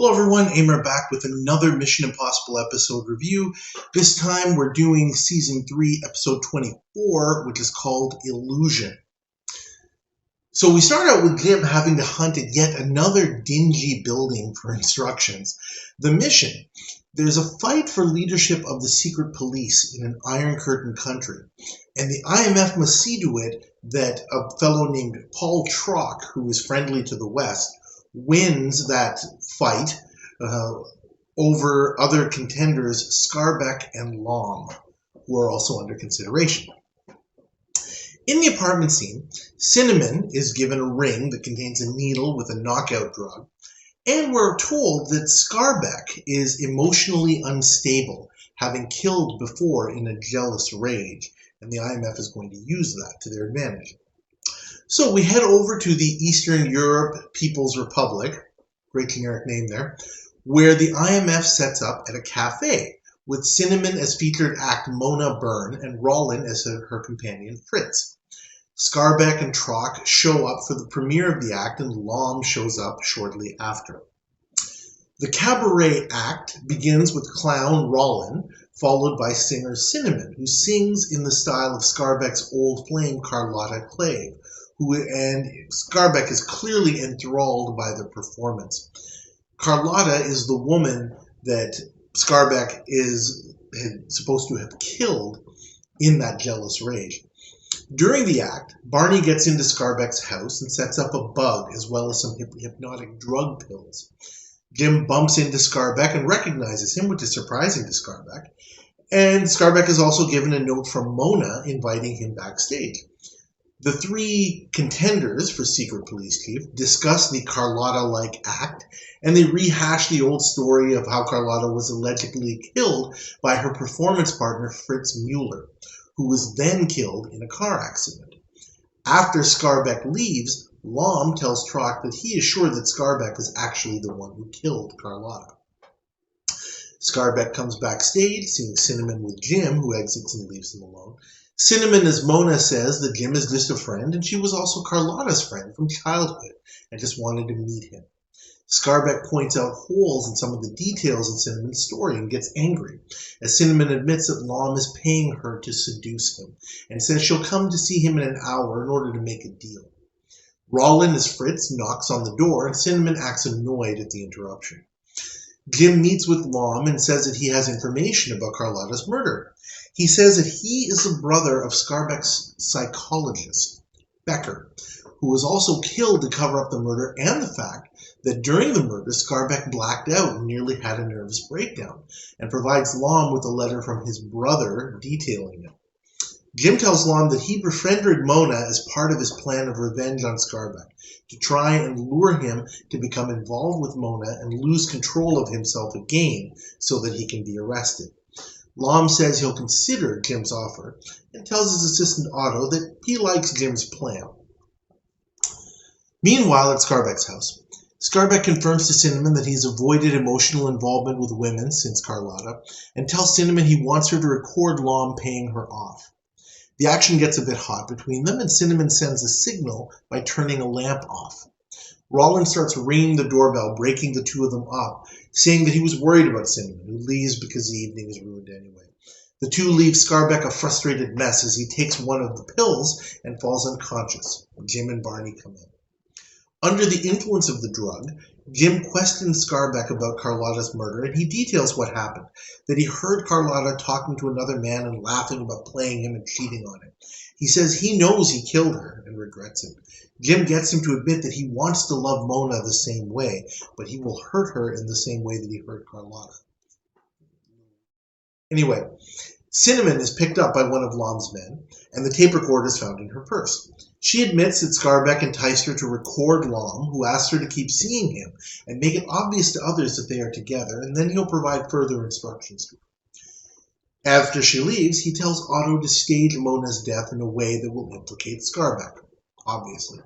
Hello everyone, Amer back with another Mission Impossible episode review. This time we're doing Season 3, Episode 24, which is called Illusion. So we start out with Jim having to hunt at yet another dingy building for instructions. The mission: there's a fight for leadership of the secret police in an Iron Curtain country, and the IMF must see to it that a fellow named Paul Trock, who is friendly to the West, wins that fight over other contenders Scarbeck and Lom, who are also under consideration. In the apartment scene, Cinnamon is given a ring that contains a needle with a knockout drug, and we're told that Scarbeck is emotionally unstable, having killed before in a jealous rage, and the IMF is going to use that to their advantage. So we head over to the Eastern Europe People's Republic, great generic name there, where the IMF sets up at a cafe, with Cinnamon as featured act Mona Byrne and Rollin as her companion Fritz. Scarbeck and Trock show up for the premiere of the act, and Lom shows up shortly after. The cabaret act begins with clown Rollin, followed by singer Cinnamon, who sings in the style of Scarbeck's old flame Carlotta Clave, and Scarbeck is clearly enthralled by the performance. Carlotta is the woman that Scarbeck is supposed to have killed in that jealous rage. During the act, Barney gets into Scarbeck's house and sets up a bug as well as some hypnotic drug pills. Jim bumps into Scarbeck and recognizes him, which is surprising to Scarbeck. And Scarbeck is also given a note from Mona inviting him backstage. The three contenders for Secret Police Chief discuss the Carlotta-like act, and they rehash the old story of how Carlotta was allegedly killed by her performance partner Fritz Mueller, who was then killed in a car accident. After Scarbeck leaves, Lom tells Trock that he is sure that Scarbeck is actually the one who killed Carlotta. Scarbeck comes backstage, seeing Cinnamon with Jim, who exits and leaves them alone. Cinnamon, as Mona says, that Jim is just a friend, and she was also Carlotta's friend from childhood, and just wanted to meet him. Scarbeck points out holes in some of the details in Cinnamon's story and gets angry, as Cinnamon admits that Lom is paying her to seduce him, and says she'll come to see him in an hour in order to make a deal. Rollin, as Fritz, knocks on the door, and Cinnamon acts annoyed at the interruption. Jim meets with Lom and says that he has information about Carlotta's murder. He says that he is the brother of Scarbeck's psychologist, Becker, who was also killed to cover up the murder, and the fact that during the murder, Scarbeck blacked out and nearly had a nervous breakdown, and provides Lom with a letter from his brother detailing it. Jim tells Lom that he befriended Mona as part of his plan of revenge on Scarbeck, to try and lure him to become involved with Mona and lose control of himself again so that he can be arrested. Lom says he'll consider Jim's offer and tells his assistant Otto that he likes Jim's plan. Meanwhile, at Scarbeck's house, Scarbeck confirms to Cinnamon that he's avoided emotional involvement with women since Carlotta, and tells Cinnamon he wants her to record Lom paying her off. The action gets a bit hot between them, and Cinnamon sends a signal by turning a lamp off. Rollin starts ringing the doorbell, breaking the two of them up, saying that he was worried about Cinnamon, who leaves because the evening is ruined anyway. The two leave Scarbeck a frustrated mess as he takes one of the pills and falls unconscious. Jim and Barney come in. Under the influence of the drug, Jim questions Scarbeck about Carlotta's murder, and he details what happened, that he heard Carlotta talking to another man and laughing about playing him and cheating on him. He says he knows he killed her and regrets it. Jim gets him to admit that he wants to love Mona the same way, but he will hurt her in the same way that he hurt Carlotta. Anyway, Cinnamon is picked up by one of Lom's men, and the tape recorder is found in her purse. She admits that Scarbeck enticed her to record Lom, who asks her to keep seeing him and make it obvious to others that they are together, and then he'll provide further instructions to her. After she leaves, he tells Otto to stage Mona's death in a way that will implicate Scarbeck, obviously.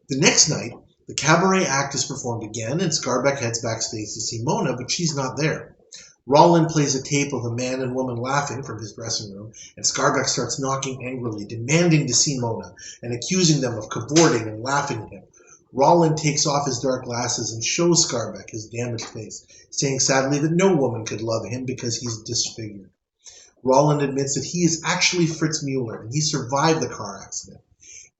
The next night, the cabaret act is performed again, and Scarbeck heads backstage to see Mona, but she's not there. Rollin plays a tape of a man and woman laughing from his dressing room, and Scarbeck starts knocking angrily, demanding to see Mona, and accusing them of cavorting and laughing at him. Roland takes off his dark glasses and shows Scarbeck his damaged face, saying sadly that no woman could love him because he's disfigured. Roland admits that he is actually Fritz Mueller and he survived the car accident.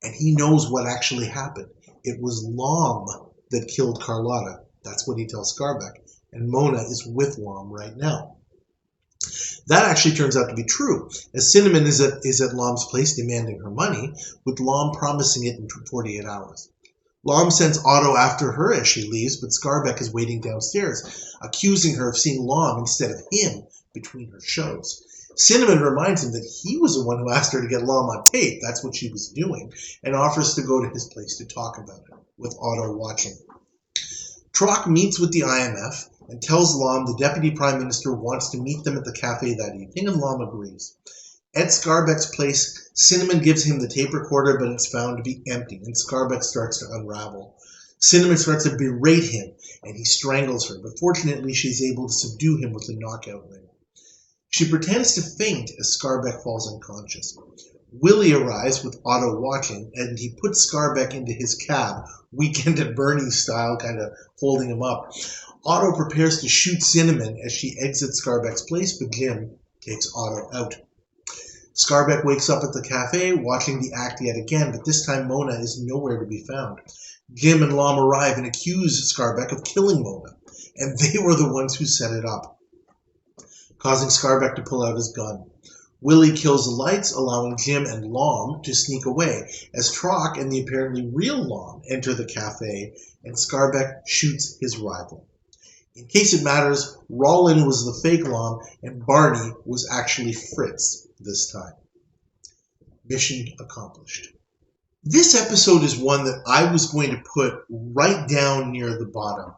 And he knows what actually happened. It was Lom that killed Carlotta. That's what he tells Scarbeck. And Mona is with Lom right now. That actually turns out to be true, as Cinnamon is at Lom's place demanding her money, with Lom promising it in 48 hours. Lom sends Otto after her as she leaves, but Scarbeck is waiting downstairs, accusing her of seeing Lom instead of him between her shows. Cinnamon reminds him that he was the one who asked her to get Lom on tape, that's what she was doing, and offers to go to his place to talk about it, with Otto watching. Trock meets with the IMF and tells Lom the Deputy Prime Minister wants to meet them at the cafe that evening, and Lom agrees. At Scarbeck's place, Cinnamon gives him the tape recorder, but it's found to be empty, and Scarbeck starts to unravel. Cinnamon starts to berate him, and he strangles her, but fortunately she's able to subdue him with a knockout ring. She pretends to faint as Scarbeck falls unconscious. Willie arrives with Otto watching, and he puts Scarbeck into his cab, Weekend at Bernie's style, kind of holding him up. Otto prepares to shoot Cinnamon as she exits Scarbeck's place, but Jim takes Otto out. Scarbeck wakes up at the cafe, watching the act yet again, but this time Mona is nowhere to be found. Jim and Lom arrive and accuse Scarbeck of killing Mona, and they were the ones who set it up, causing Scarbeck to pull out his gun. Willie kills the lights, allowing Jim and Lom to sneak away, as Trock and the apparently real Lom enter the cafe, and Scarbeck shoots his rival. In case it matters, Rollin was the fake Lom, and Barney was actually Fritz this time. Mission accomplished. This episode is one that I was going to put right down near the bottom.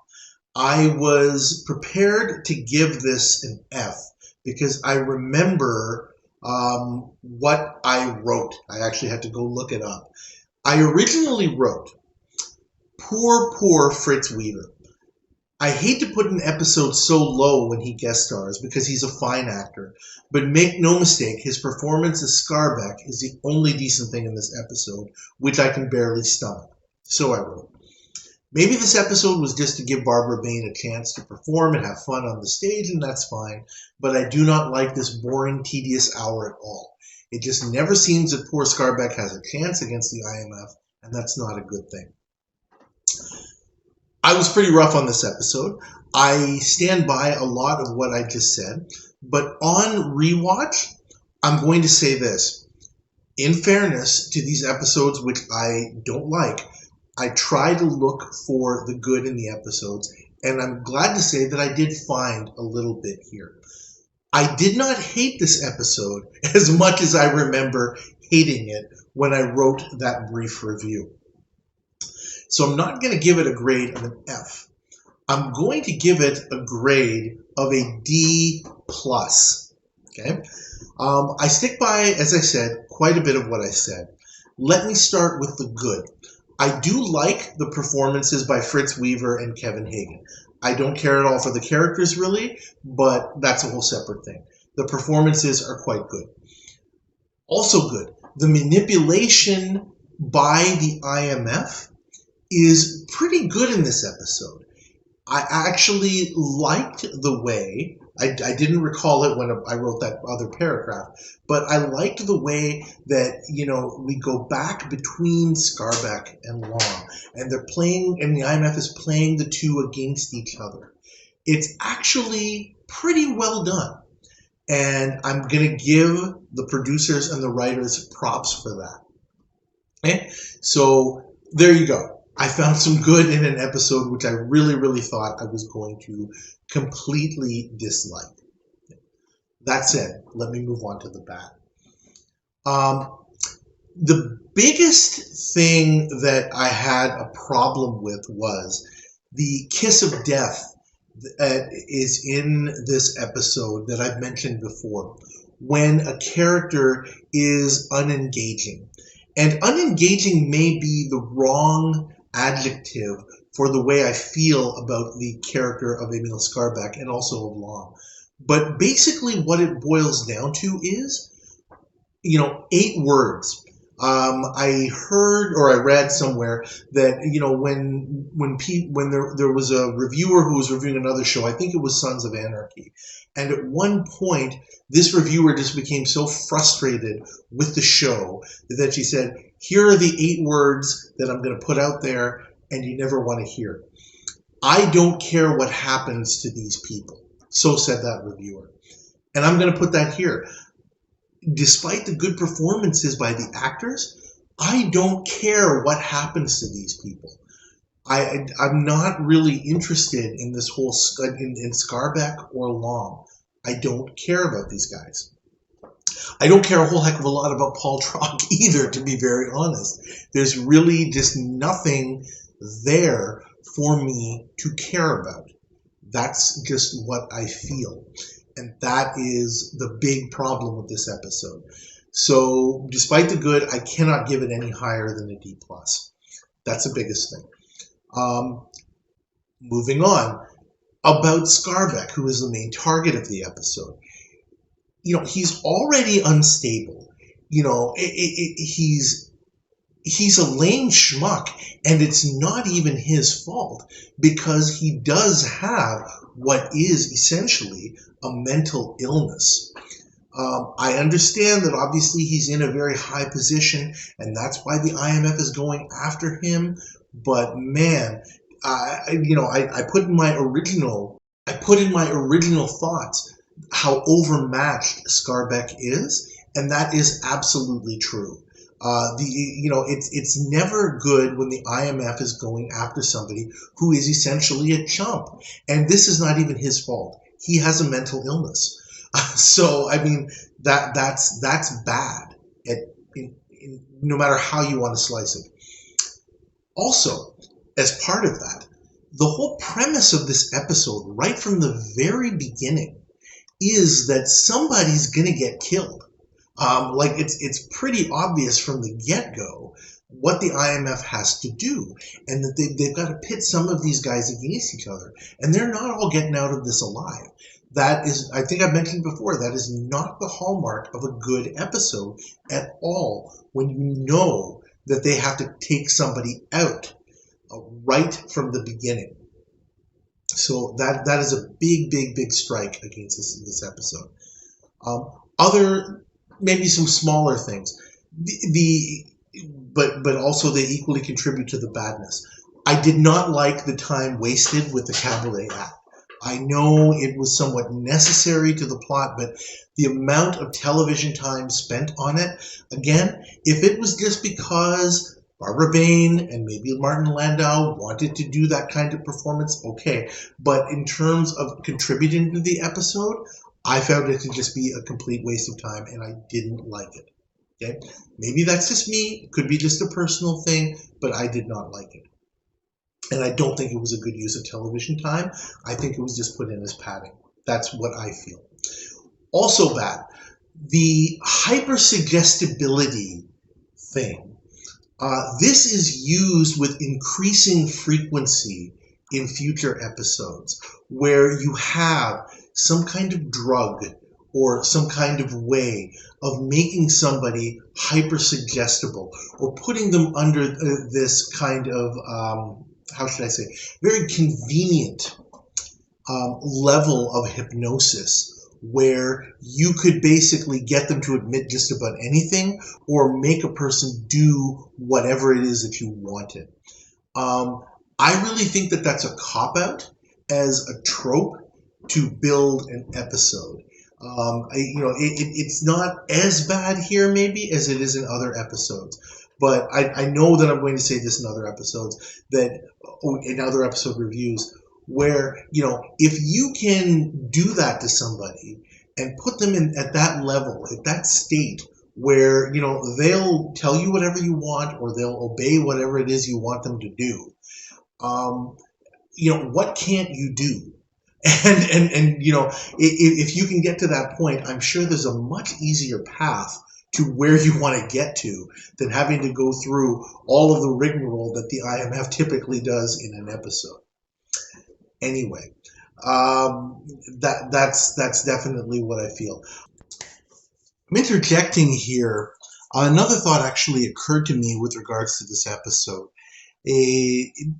I was prepared to give this an F because I remember what I wrote. I actually had to go look it up. I originally wrote, poor Fritz Weaver. I hate to put an episode so low when he guest stars because he's a fine actor, but make no mistake, his performance as Scarbeck is the only decent thing in this episode, which I can barely stomach. So I wrote. Maybe this episode was just to give Barbara Bain a chance to perform and have fun on the stage, and that's fine, but I do not like this boring, tedious hour at all. It just never seems that poor Scarbeck has a chance against the IMF, and that's not a good thing. I was pretty rough on this episode. I stand by a lot of what I just said, but on rewatch, I'm going to say this. In fairness to these episodes, which I don't like, I try to look for the good in the episodes, and I'm glad to say that I did find a little bit here. I did not hate this episode as much as I remember hating it when I wrote that brief review. So I'm not going to give it a grade of an F. I'm going to give it a grade of a D+. Okay? I stick by, as I said, quite a bit of what I said. Let me start with the good. I do like the performances by Fritz Weaver and Kevin Hagen. I don't care at all for the characters, really, but that's a whole separate thing. The performances are quite good. Also good, the manipulation by the IMF is pretty good in this episode. I actually liked the way, I didn't recall it when I wrote that other paragraph, but I liked the way that, we go back between Scarbeck and Lom, and they're playing, and the IMF is playing the two against each other. It's actually pretty well done, and I'm going to give the producers and the writers props for that. Okay? So there you go. I found some good in an episode which I really, really thought I was going to completely dislike. That said, let me move on to the bad. The biggest thing that I had a problem with was the kiss of death that is in this episode that I've mentioned before, when a character is unengaging. And unengaging may be the wrong adjective for the way I feel about the character of Emil Scarbeck and also of Lom. But basically what it boils down to is, 8 words. I heard or I read somewhere that when there was a reviewer who was reviewing another show, I think it was Sons of Anarchy, and at one point this reviewer just became so frustrated with the show that she said, "Here are the 8 words that I'm going to put out there, and you never want to hear. I don't care what happens to these people." So said that reviewer, and I'm going to put that here. Despite the good performances by the actors, I don't care what happens to these people. I'm not really interested in this whole in Scarbeck or Long. I don't care about these guys. I don't care a whole heck of a lot about Paul Trock either, to be very honest. There's really just nothing there for me to care about. That's just what I feel. And that is the big problem with this episode. So despite the good, I cannot give it any higher than a D+. That's the biggest thing. Moving on, about Scarbeck, who is the main target of the episode. He's already unstable. He's a lame schmuck, and it's not even his fault, because he does have what is essentially a mental illness. I understand that obviously he's in a very high position, and that's why the IMF is going after him. But man, I put in my original thoughts how overmatched Scarbeck is, and that is absolutely true. It's never good when the IMF is going after somebody who is essentially a chump, and this is not even his fault. He has a mental illness. So I mean that's bad. No matter how you want to slice it. Also, as part of that, the whole premise of this episode, right from the very beginning, is that somebody's gonna get killed. It's pretty obvious from the get-go what the IMF has to do, and that they've got to pit some of these guys against each other, and they're not all getting out of this alive. That is, I think I've mentioned before, that is not the hallmark of a good episode at all, when you know that they have to take somebody out right from the beginning. So that is a big strike against this episode. Other maybe some smaller things, but also they equally contribute to the badness. I did not like the time wasted with the Cabaret Act. I know it was somewhat necessary to the plot, but the amount of television time spent on it, again, if it was just because Barbara Bain and maybe Martin Landau wanted to do that kind of performance, okay. But in terms of contributing to the episode, I found it to just be a complete waste of time, and I didn't like it. Okay, maybe that's just me. It could be just a personal thing, but I did not like it. And I don't think it was a good use of television time. I think it was just put in as padding. That's what I feel. Also bad, the hypersuggestibility thing. This is used with increasing frequency in future episodes, where you have some kind of drug or some kind of way of making somebody hypersuggestible, or putting them under this kind of how should I say, very convenient level of hypnosis, where you could basically get them to admit just about anything, or make a person do whatever it is that you wanted. I really think that that's a cop-out as a trope to build an episode. It's not as bad here maybe as it is in other episodes. But I know that I'm going to say this in other episodes, in other episode reviews, where, if you can do that to somebody and put them at that level, at that state, where, they'll tell you whatever you want, or they'll obey whatever it is you want them to do, what can't you do? And if you can get to that point, I'm sure there's a much easier path to where you want to get to than having to go through all of the rigmarole that the IMF typically does in an episode. Anyway, that's definitely what I feel. I'm interjecting here Another thought actually occurred to me with regards to this episode. It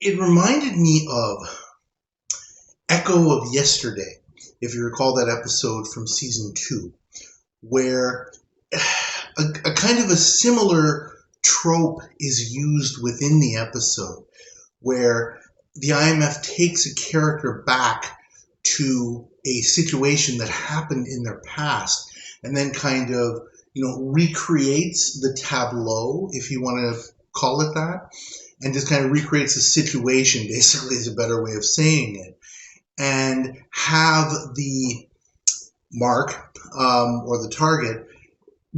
reminded me of Echo of Yesterday, if you recall that episode from season 2, where a kind of a similar trope is used within the episode, where the IMF takes a character back to a situation that happened in their past and then kind of, recreates the tableau, if you want to call it that, and just kind of recreates the situation, basically, is a better way of saying it, and have the mark or the target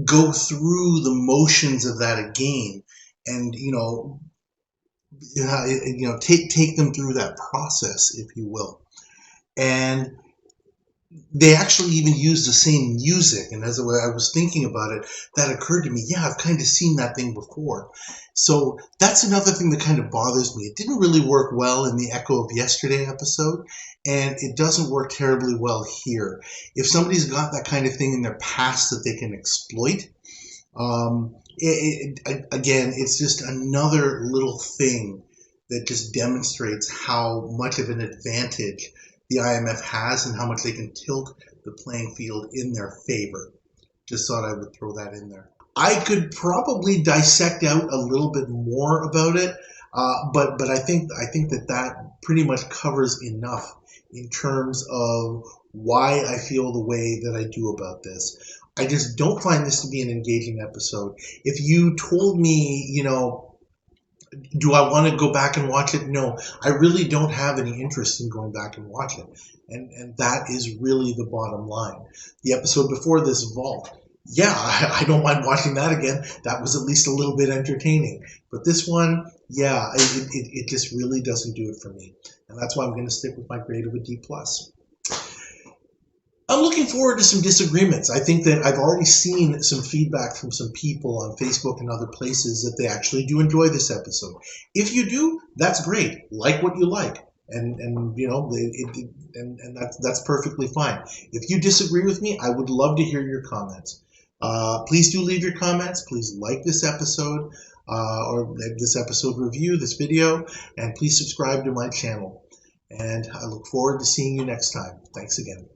go through the motions of that again, and take them through that process, if you will. And they actually even use the same music. And as I was thinking about it, that occurred to me, yeah, I've kind of seen that thing before. So that's another thing that kind of bothers me. It didn't really work well in the Echo of Yesterday episode, and it doesn't work terribly well here. If somebody's got that kind of thing in their past that they can exploit, again, it's just another little thing that just demonstrates how much of an advantage the IMF has and how much they can tilt the playing field in their favor. Just thought I would throw that in there. I could probably dissect out a little bit more about it, but I think that pretty much covers enough in terms of why I feel the way that I do about this. I just don't find this to be an engaging episode. If you told me, do I want to go back and watch it? No, I really don't have any interest in going back and watch it. And that is really the bottom line. The episode before this, Vault, yeah, I don't mind watching that again. That was at least a little bit entertaining. But this one, yeah, it just really doesn't do it for me. And that's why I'm going to stick with my grade of a D+. I'm looking forward to some disagreements. I think that I've already seen some feedback from some people on Facebook and other places that they actually do enjoy this episode. If you do, that's great. Like what you like, and that's perfectly fine. If you disagree with me, I would love to hear your comments. Please do leave your comments. Please like this episode or this episode review, this video, and please subscribe to my channel. And I look forward to seeing you next time. Thanks again.